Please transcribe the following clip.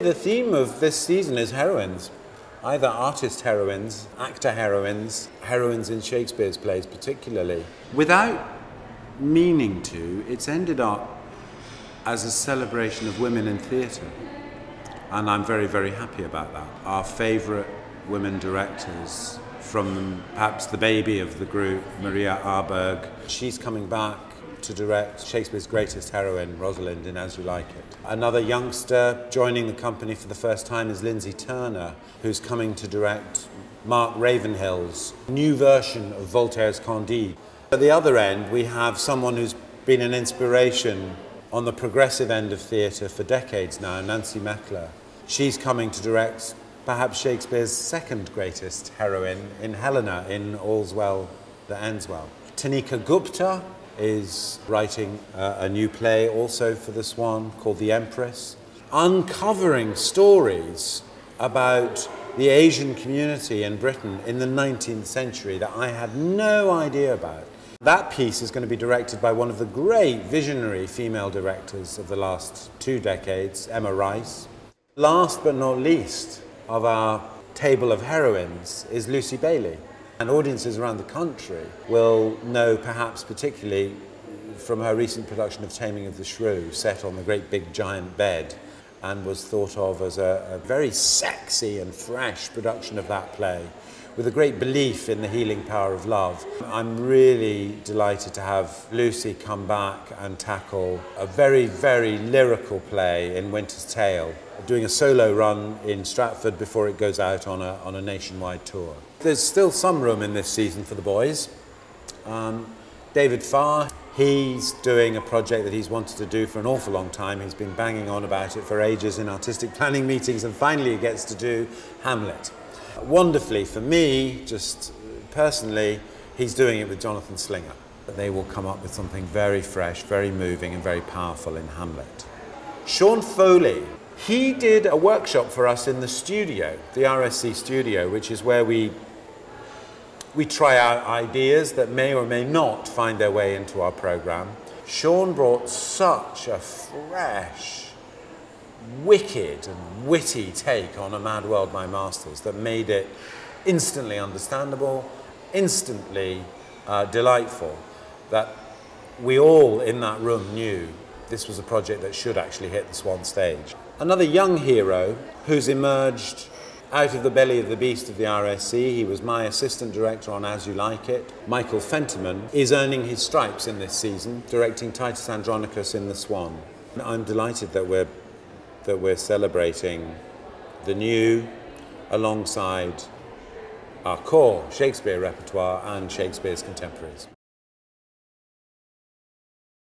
The theme of this season is heroines. Either artist heroines, actor heroines, heroines in Shakespeare's plays particularly. Without meaning to, it's ended up as a celebration of women in theatre. And I'm very, very happy about that. Our favourite women directors, from perhaps the baby of the group, Maria Aberg, she's coming back to direct Shakespeare's greatest heroine, Rosalind, in As You Like It. Another youngster joining the company for the first time is Lyndsey Turner, who's coming to direct Mark Ravenhill's new version of Voltaire's Candide. At the other end, we have someone who's been an inspiration on the progressive end of theatre for decades now, Nancy Meckler. She's coming to direct perhaps Shakespeare's second greatest heroine in Helena, in All's Well That Ends Well. Tanika Gupta is writing a new play also for the Swan called The Empress, uncovering stories about the Asian community in Britain in the 19th century that I had no idea about. That piece is going to be directed by one of the great visionary female directors of the last 2 decades, Emma Rice. Last but not least of our table of heroines is Lucy Bailey. And audiences around the country will know perhaps particularly from her recent production of Taming of the Shrew, set on the great big giant bed, and was thought of as a very sexy and fresh production of that play, with a great belief in the healing power of love. I'm really delighted to have Lucy come back and tackle a very, very lyrical play in Winter's Tale, doing a solo run in Stratford before it goes out on a nationwide tour. There's still some room in this season for the boys. David Farr, he's doing a project that he's wanted to do for an awful long time. He's been banging on about it for ages in artistic planning meetings, and finally he gets to do Hamlet. Wonderfully for me, just personally, he's doing it with Jonathan Slinger. They will come up with something very fresh, very moving and very powerful in Hamlet. Sean Foley, he did a workshop for us in the studio, the RSC studio, which is where we try out ideas that may or may not find their way into our programme. Sean brought such a fresh, wicked and witty take on A Mad World by Masters that made it instantly understandable, instantly delightful, that we all in that room knew this was a project that should actually hit the Swan stage. Another young hero who's emerged out of the belly of the beast of the RSC, he was my assistant director on As You Like It. Michael Fentiman is earning his stripes in this season, directing Titus Andronicus in The Swan. I'm delighted that we're celebrating the new alongside our core Shakespeare repertoire and Shakespeare's contemporaries.